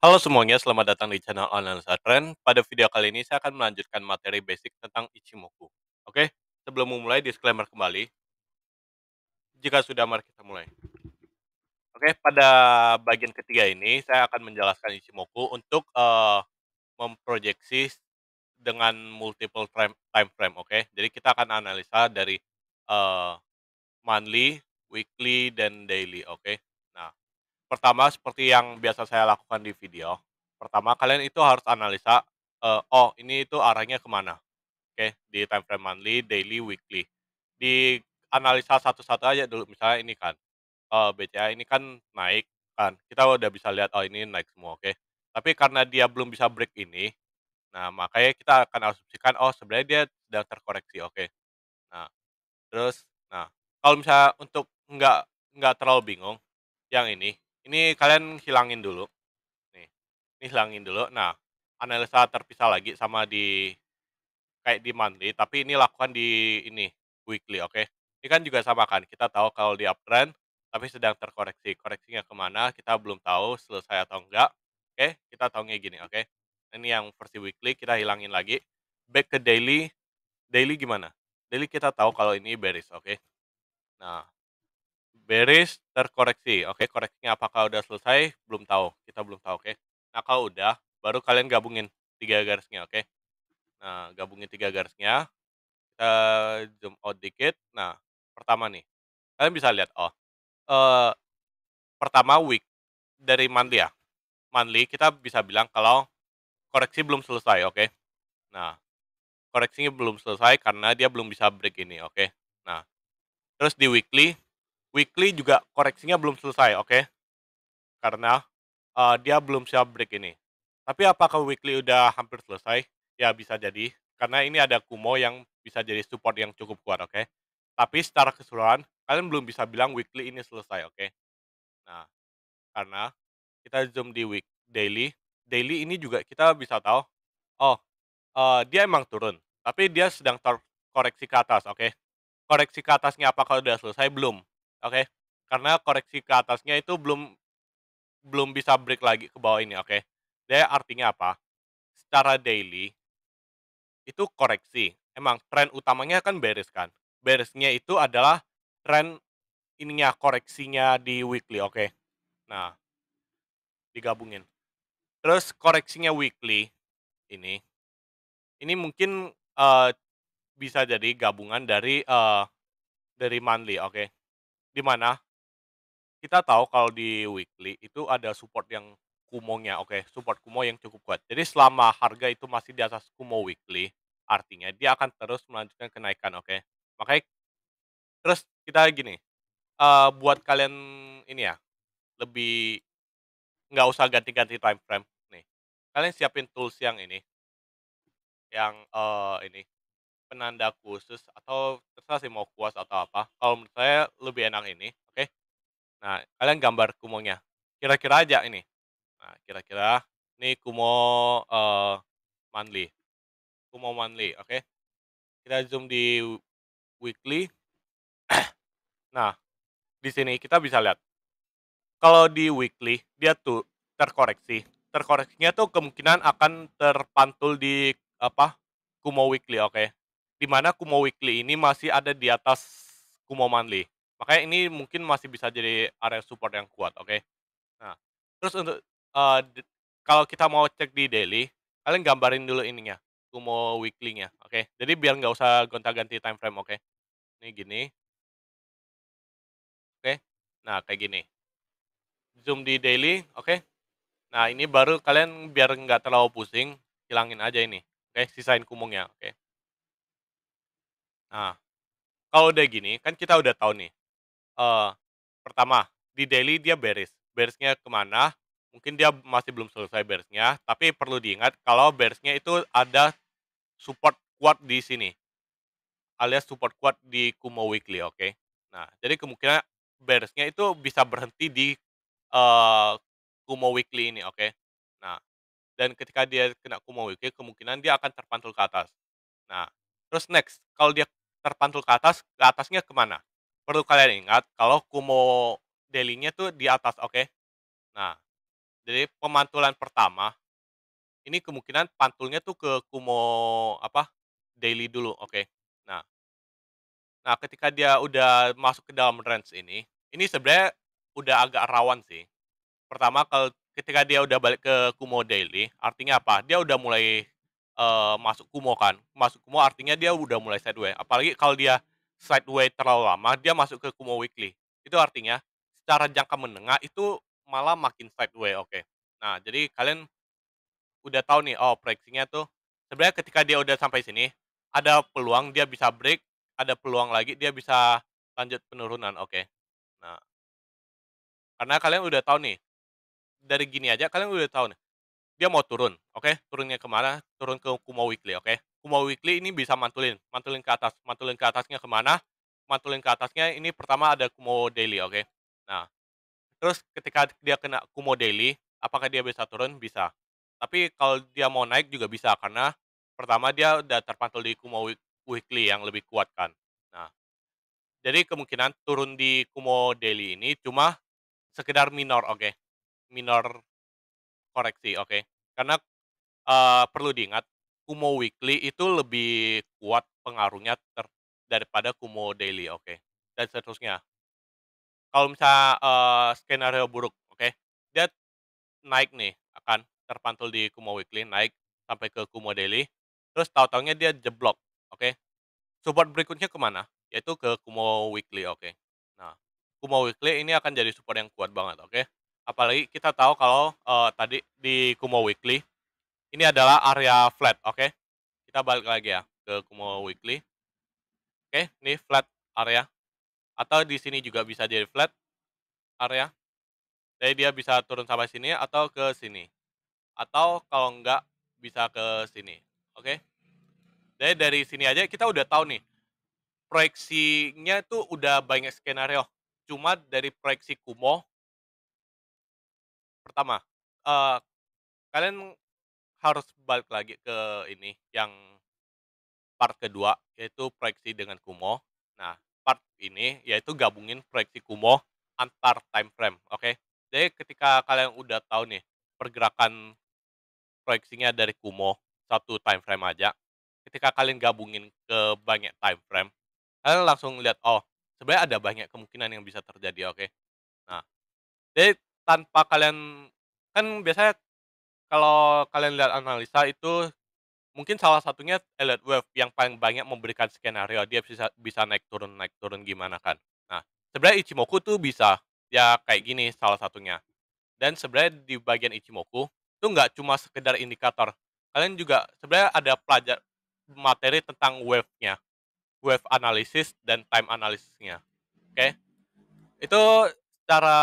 Halo semuanya, selamat datang di channel Analisa Tren. Pada video kali ini saya akan melanjutkan materi basic tentang Ichimoku. Oke, sebelum memulai disclaimer kembali. Jika sudah, mari kita mulai. Oke, pada bagian ketiga ini saya akan menjelaskan Ichimoku untuk memproyeksi dengan multiple time frame. Oke, jadi kita akan analisa dari eh, monthly, weekly, dan daily. Oke, nah pertama seperti yang biasa saya lakukan di video. Pertama kalian itu harus analisa, oh ini itu arahnya kemana. Oke, di time frame monthly, daily, weekly. Di analisa satu-satu aja dulu, misalnya ini kan, BCA ini kan naik kan, kita udah bisa lihat, oh ini naik semua, oke. Tapi karena dia belum bisa break ini, nah makanya kita akan asumsikan, oh sebenarnya dia sedang terkoreksi, oke. Nah, terus, nah kalau misalnya untuk nggak terlalu bingung, yang ini kalian hilangin dulu, nih, ini hilangin dulu. Nah, analisa terpisah lagi sama di kayak di monthly, tapi ini lakukan di ini, weekly, oke. Ini kan juga sama kan, kita tahu kalau di uptrend, tapi sedang terkoreksi. Koreksinya kemana kita belum tahu selesai atau enggak, oke, kita tahunya gini, oke. Ini yang versi weekly kita hilangin lagi, back ke daily. Daily gimana? Daily kita tahu kalau ini bearish, oke. Nah, bearish terkoreksi, oke, koreksinya apakah udah selesai? Belum tahu, kita belum tahu, oke. Nah, kalau udah, baru kalian gabungin 3 garisnya, oke. Nah, gabungin 3 garisnya, kita zoom out dikit. Nah, pertama nih, kalian bisa lihat, oh, eee, pertama week dari monthly ya, monthly kita bisa bilang kalau koreksi belum selesai, oke. Nah, koreksinya belum selesai karena dia belum bisa break ini, oke. Nah, terus di weekly, weekly juga koreksinya belum selesai, oke, karena, dia belum siap break ini. Tapi apakah weekly udah hampir selesai? Ya bisa jadi, karena ini ada Kumo yang bisa jadi support yang cukup kuat, oke. Tapi secara keseluruhan, kalian belum bisa bilang weekly ini selesai, oke. Nah, karena kita zoom di daily, daily ini juga kita bisa tahu, oh, dia emang turun, tapi dia sedang terkoreksi ke atas, oke. Koreksi ke atasnya apakah udah selesai? Belum, oke. Karena koreksi ke atasnya itu belum belum bisa break lagi ke bawah ini, oke. Jadi artinya apa? Secara daily, itu koreksi. Emang tren utamanya kan bearish kan. Bearishnya itu adalah tren ininya, koreksinya di weekly, oke. Nah, digabungin. Terus koreksinya weekly ini, ini mungkin, bisa jadi gabungan dari monthly, oke. Di mana kita tahu kalau di weekly itu ada support yang kumonya, oke, support kumo yang cukup kuat. Jadi selama harga itu masih di atas kumo weekly, artinya dia akan terus melanjutkan kenaikan, oke. Makanya terus kita gini, buat kalian ini ya, lebih nggak usah ganti-ganti time frame nih, kalian siapin tools yang ini, yang, ini, penanda khusus atau terserah sih mau kuas atau apa, kalau menurut saya lebih enak ini, oke. Nah, kalian gambar kumonya, kira-kira aja ini. Nah, kira-kira ini Kumo, monthly, Kumo monthly, oke. Kita zoom di weekly. Nah, di sini kita bisa lihat, kalau di weekly dia tuh terkoreksi. Terkoreksinya tuh kemungkinan akan terpantul di apa, Kumo weekly, oke. Di mana Kumo weekly ini masih ada di atas Kumo monthly. Makanya ini mungkin masih bisa jadi area support yang kuat, oke. Nah, terus untuk, kalau kita mau cek di daily, kalian gambarin dulu ininya, Kumo weekly-nya, oke. Jadi biar nggak usah gonta-ganti time frame, oke. Ini gini, oke. Nah, kayak gini. Zoom di daily, oke. Nah, ini baru kalian biar nggak terlalu pusing, hilangin aja ini, oke, sisain Kumonya, oke. Nah, kalau udah gini, kan kita udah tahu nih, eee, pertama, di daily dia bearish. Bearish-nya ke mana? Mungkin dia masih belum selesai bearish-nya, tapi perlu diingat kalau bearish-nya itu ada support kuat di sini, alias support kuat di Kumo weekly, oke. Nah, jadi kemungkinan bearish-nya itu bisa berhenti di, eee, Kumo weekly ini, oke. Nah, dan ketika dia kena Kumo weekly, kemungkinan dia akan terpantul ke atas. Nah, terus next, kalau dia terpantul ke atasnya kemana? Perlu kalian ingat kalau Kumo daily-nya tuh di atas, oke. Nah, Jadi pemantulan pertama, ini kemungkinan pantulnya tuh ke Kumo apa, daily dulu, oke. Nah nah ketika dia udah masuk ke dalam range ini sebenarnya udah agak rawan sih. Pertama ketika dia udah balik ke Kumo daily, artinya apa? Dia udah mulai, masuk Kumo kan. Masuk Kumo artinya dia udah mulai sideway, apalagi kalau dia sideway terlalu lama, dia masuk ke Kumo weekly. Itu artinya secara jangka menengah itu malah makin sideway, oke. Nah, jadi kalian udah tahu nih, oh proyeksinya tuh sebenarnya ketika dia udah sampai sini, ada peluang dia bisa break, ada peluang lagi dia bisa lanjut penurunan, oke. Nah, karena kalian udah tahu nih, dari gini aja kalian udah tahu nih, dia mau turun, oke, turunnya ke mana? Turun ke Kumo Weekly, oke. Kumo Weekly ini bisa mantulin, mantulin ke atasnya ke mana? Mantulin ke atasnya ini pertama ada Kumo Daily, oke. Nah, terus ketika dia kena Kumo Daily, apakah dia bisa turun? Bisa. Tapi kalau dia mau naik juga bisa, karena pertama dia udah terpantul di Weekly yang lebih kuat kan. Nah, jadi kemungkinan turun di Kumo Daily ini cuma sekedar minor, oke, minor koreksi, oke. Karena, perlu diingat, Kumo Weekly itu lebih kuat pengaruhnya daripada Kumo Daily, oke, dan seterusnya. Kalau misalnya, skenario buruk, oke, dia naik nih, akan terpantul di Kumo Weekly, naik sampai ke Kumo Daily, terus tahu-tahunya dia jeblok, oke. Support berikutnya ke mana? Yaitu ke Kumo Weekly, oke. Nah, Kumo Weekly ini akan jadi support yang kuat banget, oke. Apalagi kita tahu kalau, tadi di Kumo Weekly, ini adalah area flat, oke. Kita balik lagi ya ke Kumo Weekly, oke, ini flat area, atau di sini juga bisa jadi flat area, jadi dia bisa turun sampai sini atau ke sini, atau kalau enggak bisa ke sini, oke. Jadi dari sini aja kita udah tahu nih, proyeksinya tuh udah banyak skenario. Cuma dari proyeksi Kumo, pertama, eee, kalian harus balik lagi ke ini, yang part kedua, yaitu proyeksi dengan Kumo. Nah, part ini yaitu gabungin proyeksi Kumo antar time frame, oke. Jadi ketika kalian udah tahu nih, pergerakan proyeksinya dari Kumo, satu time frame aja, ketika kalian gabungin ke banyak time frame, kalian langsung lihat, oh, sebenarnya ada banyak kemungkinan yang bisa terjadi, oke. Nah, jadi tanpa kalian kan biasanya kalau kalian lihat analisa itu mungkin salah satunya Elliott Wave yang paling banyak memberikan skenario, dia bisa bisa naik turun gimana kan. Nah, sebenarnya Ichimoku tuh bisa, ya kayak gini salah satunya. Dan sebenarnya di bagian Ichimoku, itu nggak cuma sekedar indikator, kalian juga sebenarnya ada materi tentang wave-nya, wave analysis dan time analysis-nya, oke. Itu secara,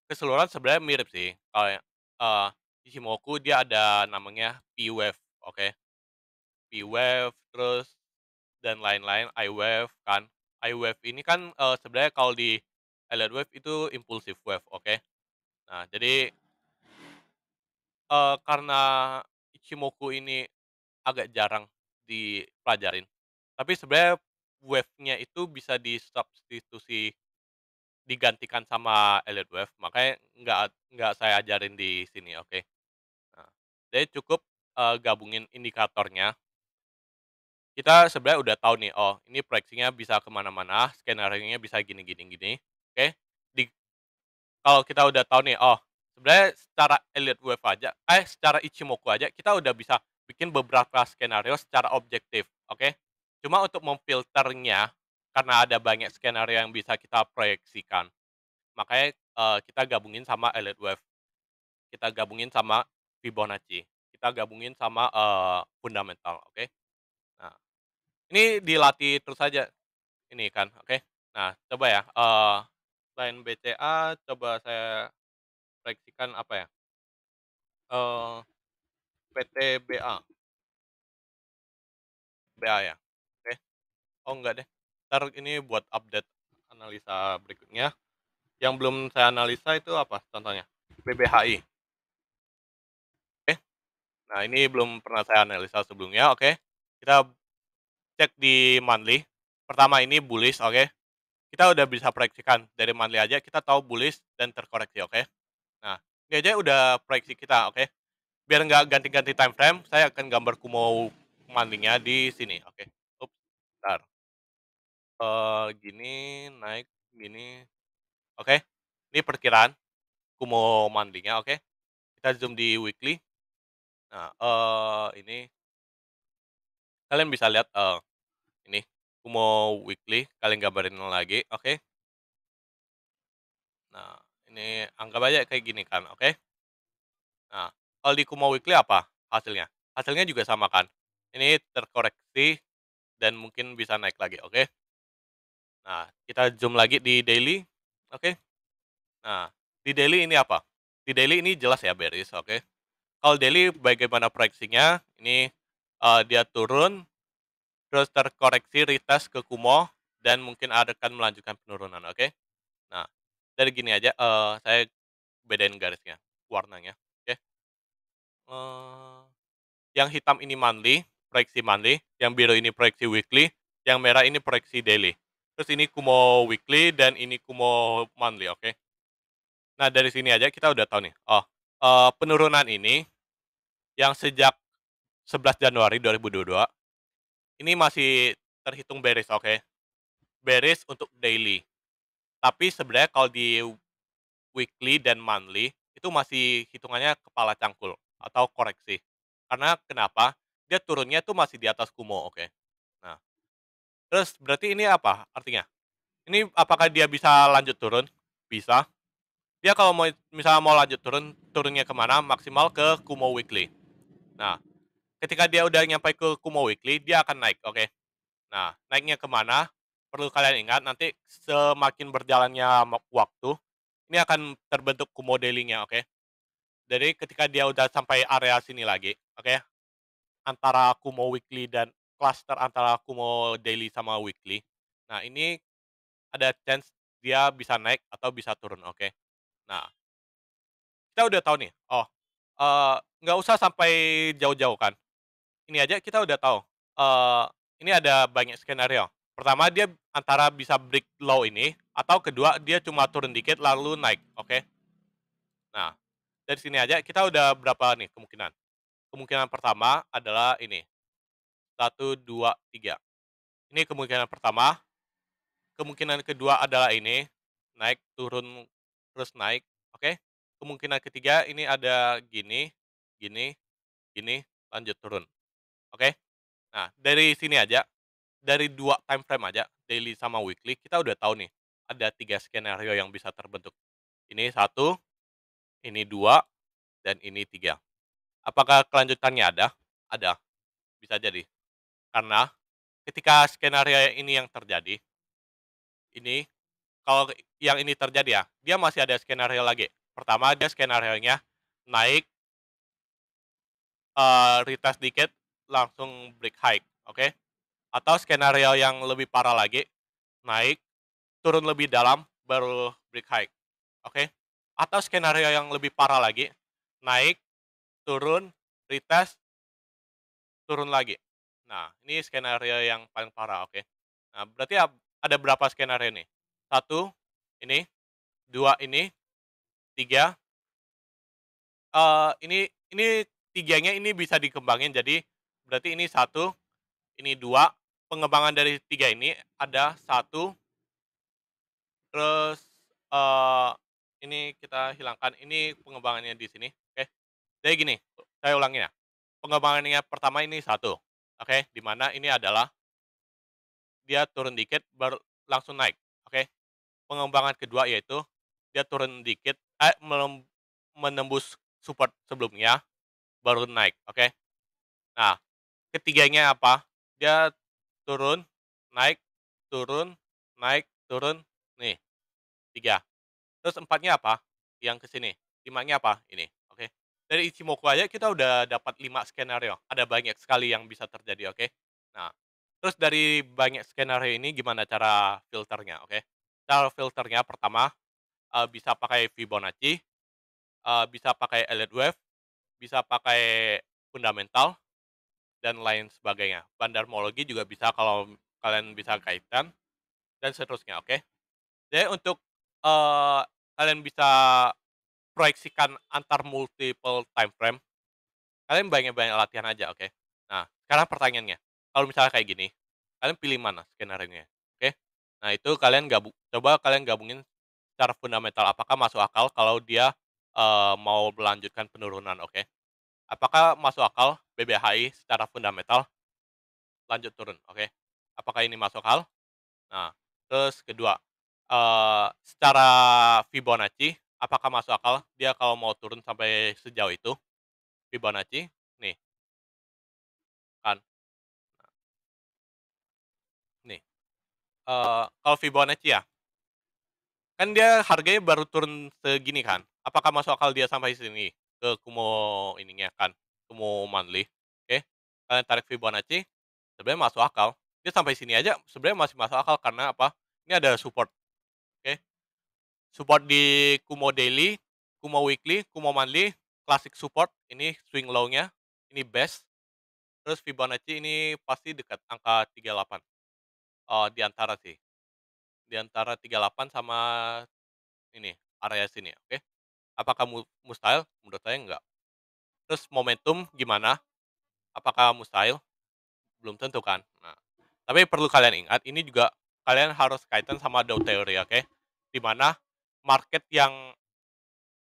keseluruhan sebenarnya mirip sih, kayak, Ichimoku dia ada namanya P-wave, oke. P-wave, terus dan lain-lain, I-wave kan. I-wave ini kan, sebenarnya kalau di Elliott wave itu impulsive wave, oke. Nah, jadi, karena Ichimoku ini agak jarang dipelajarin, tapi sebenarnya wave-nya itu bisa digantikan sama Elliott wave, makanya nggak saya ajarin di sini, oke. Nah, jadi cukup, gabungin indikatornya, kita sebenarnya udah tahu nih, oh ini proyeksinya bisa ke mana-mana, skenarionya bisa gini gini gini, oke. Di Kalau kita udah tahu nih, oh sebenarnya secara Elliott wave aja secara Ichimoku aja kita udah bisa bikin beberapa skenario secara objektif, oke. Cuma untuk memfilternya, karena ada banyak skenario yang bisa kita proyeksikan, makanya, kita gabungin sama Elliott wave, kita gabungin sama Fibonacci, kita gabungin sama, fundamental, oke. Nah, ini dilatih terus aja ini kan, oke. Nah, coba ya, selain BCA coba saya proyeksikan apa ya, eee, PTBA, BA ya? Oke. Oh enggak deh, entar ini buat update analisa berikutnya, yang belum saya analisa itu apa contohnya? BBHI, oke. Nah, ini belum pernah saya analisa sebelumnya, oke. Kita cek di monthly, pertama ini bullish, oke. Kita udah bisa proyeksikan dari monthly aja kita tahu bullish dan terkoreksi, oke. Nah, Ini aja udah proyeksi kita, oke. Biar nggak ganti-ganti time frame, saya akan gambar kumo monthly-nya di sini, oke. Ups, bentar, gini, naik, gini, oke. Ini perkiraan kumo monthly-nya, oke. Kita zoom di weekly. Nah, ini kalian bisa lihat, ini kumo weekly, kalian gambarin lagi, oke. Nah, ini anggap aja kayak gini kan, oke. Nah, kalau di kumo weekly apa hasilnya? Hasilnya juga sama kan. Ini terkoreksi dan mungkin bisa naik lagi, oke. Nah, kita zoom lagi di daily, oke. Nah, di daily ini apa? Di daily ini jelas ya bearish, oke. Kalau daily bagaimana proyeksinya, ini, dia turun, terus terkoreksi retest ke kumo, dan mungkin akan melanjutkan penurunan, oke. Nah, dari gini aja, saya bedain garisnya, warnanya, oke. Eee, yang hitam ini monthly, proyeksi monthly, yang biru ini proyeksi weekly, yang merah ini proyeksi daily. Terus ini kumo weekly dan ini kumo monthly, oke. Nah, dari sini aja kita udah tahu nih, oh, penurunan ini yang sejak 11 Januari 2022 ini masih terhitung bearish, oke. Bearish untuk daily. Tapi sebenarnya kalau di weekly dan monthly itu masih hitungannya kepala cangkul atau koreksi. Karena kenapa? Dia turunnya tuh masih di atas kumo, oke. Nah, terus berarti ini apa artinya? Ini apakah dia bisa lanjut turun? Bisa. Dia kalau mau misalnya mau lanjut turun, turunnya kemana? Maksimal ke kumo weekly. Nah, ketika dia udah nyampe ke kumo weekly, dia akan naik, oke. Nah, naiknya kemana? Perlu kalian ingat nanti semakin berjalannya waktu, ini akan terbentuk kumo daily-nya, oke. Jadi ketika dia udah sampai area sini lagi, oke, antara kumo weekly dan cluster antara kumo daily sama weekly. Nah, ini ada chance dia bisa naik atau bisa turun, oke. Nah, kita udah tahu nih, oh, nggak usah sampai jauh-jauh kan. Ini aja kita udah tahu, ini ada banyak skenario. Pertama dia antara bisa break low ini, atau kedua dia cuma turun dikit lalu naik, oke. Nah, dari sini aja kita udah berapa nih kemungkinan. Kemungkinan pertama adalah ini, satu 2 3. Ini kemungkinan pertama, kemungkinan kedua adalah ini, naik, turun, terus naik, oke. Kemungkinan ketiga ini ada gini, gini, gini, lanjut turun, oke. Nah, dari sini aja, dari 2 time frame aja, daily sama weekly, kita udah tahu nih, ada 3 skenario yang bisa terbentuk. Ini satu, ini 2, dan ini 3. Apakah kelanjutannya ada? Ada, bisa jadi. Karena ketika skenario ini yang terjadi, ini kalau yang ini terjadi ya, dia masih ada skenario lagi. Pertama, dia skenarionya naik, retest dikit, langsung break high, oke. Atau skenario yang lebih parah lagi, naik, turun lebih dalam, baru break high, oke. Atau skenario yang lebih parah lagi, naik, turun, retest, turun lagi. Nah, ini skenario yang paling parah, oke. Nah, berarti ada berapa skenario nih? Satu, ini, 2 ini, 3. Ini tiganya ini bisa dikembangin jadi berarti ini satu, ini 2, pengembangan dari 3 ini ada satu, terus, eee, ini kita hilangkan, ini pengembangannya di sini, oke. Jadi gini, saya ulangin ya, pengembangannya pertama ini satu, oke, di mana ini adalah dia turun dikit baru langsung naik, oke. Pengembangan kedua yaitu dia turun dikit, menembus support sebelumnya baru naik, oke. Nah, ketiganya apa? Dia turun, naik, turun, naik, turun, nih, 3. Terus empatnya apa? Yang ke sini. Limanya apa? Ini, oke. Dari Ichimoku aja kita udah dapat 5 skenario, ada banyak sekali yang bisa terjadi, oke. Nah, terus dari banyak skenario ini gimana cara filternya, oke. Cara filternya pertama, bisa pakai Fibonacci, bisa pakai Elliott Wave, bisa pakai fundamental, dan lain sebagainya. Bandarmologi juga bisa kalau kalian bisa kaitkan, dan seterusnya, oke. Jadi untuk, kalian bisa proyeksikan antar multiple time frame, kalian banyak-banyak latihan aja, oke? Nah, sekarang pertanyaannya, kalau misalnya kayak gini, kalian pilih mana skenario-nya, oke? Nah, itu coba kalian gabungin secara fundamental, apakah masuk akal kalau dia, mau melanjutkan penurunan, oke? Apakah masuk akal BBHI secara fundamental lanjut turun, oke? Apakah ini masuk akal? Nah, terus kedua, secara Fibonacci, apakah masuk akal dia kalau mau turun sampai sejauh itu? Fibonacci, nih kan, nih, kalau Fibonacci ya, kan dia harganya baru turun segini kan, apakah masuk akal dia sampai sini? Ke Kumo ininya kan, Kumo monthly, oke? Kalian tarik Fibonacci, sebenarnya masuk akal. Dia sampai sini aja sebenarnya masih masuk akal karena apa? Ini ada support, oke? Support di Kumo daily, Kumo weekly, Kumo monthly, classic support, ini swing low-nya, ini best, terus Fibonacci ini pasti dekat angka 38, di antara sih, di antara 38 sama ini, area sini, oke. Apakah mustahil? Menurut saya enggak. Terus momentum gimana? Apakah mustahil? Belum tentu kan. Nah, tapi perlu kalian ingat, ini juga kalian harus kaitan sama Dow Theory, oke. Di mana market yang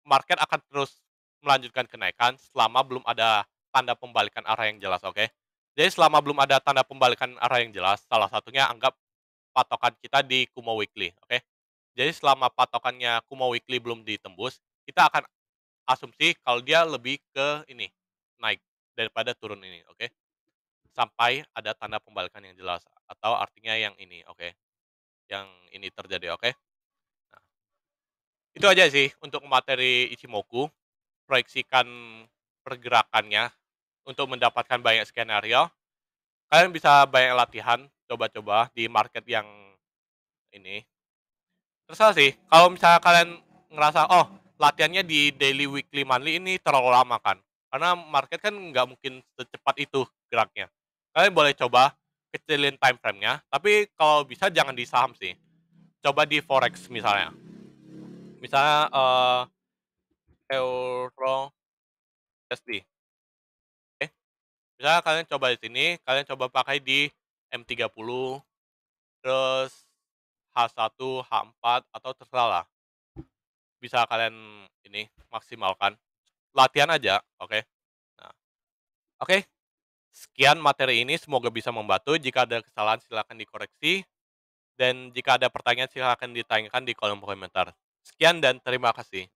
market akan terus melanjutkan kenaikan selama belum ada tanda pembalikan arah yang jelas, oke. Jadi selama belum ada tanda pembalikan arah yang jelas, salah satunya anggap patokan kita di Kumo Weekly, oke. Jadi selama patokannya Kumo Weekly belum ditembus, kita akan asumsi kalau dia lebih ke ini, naik daripada turun ini, oke. Sampai ada tanda pembalikan yang jelas atau artinya yang ini, oke, yang ini terjadi, oke. Nah, itu aja sih untuk materi Ichimoku, proyeksikan pergerakannya untuk mendapatkan banyak skenario. Kalian bisa banyak latihan, coba-coba di market yang ini. Terserah sih, kalau misalnya kalian ngerasa, "Oh, latihannya di daily, weekly, monthly ini terlalu lama," kan. Karena market kan nggak mungkin secepat itu geraknya. Kalian boleh coba kecilin time frame-nya, tapi kalau bisa jangan di saham sih. Coba di forex misalnya. Misalnya, euro USD, oke. Misalnya kalian coba di sini, kalian coba pakai di M30, terus H1, H4, atau terserah lah. Bisa kalian ini maksimalkan. Latihan aja, oke. Nah, oke, sekian materi ini semoga bisa membantu. Jika ada kesalahan silakan dikoreksi, dan jika ada pertanyaan silakan ditanyakan di kolom komentar. Sekian dan terima kasih.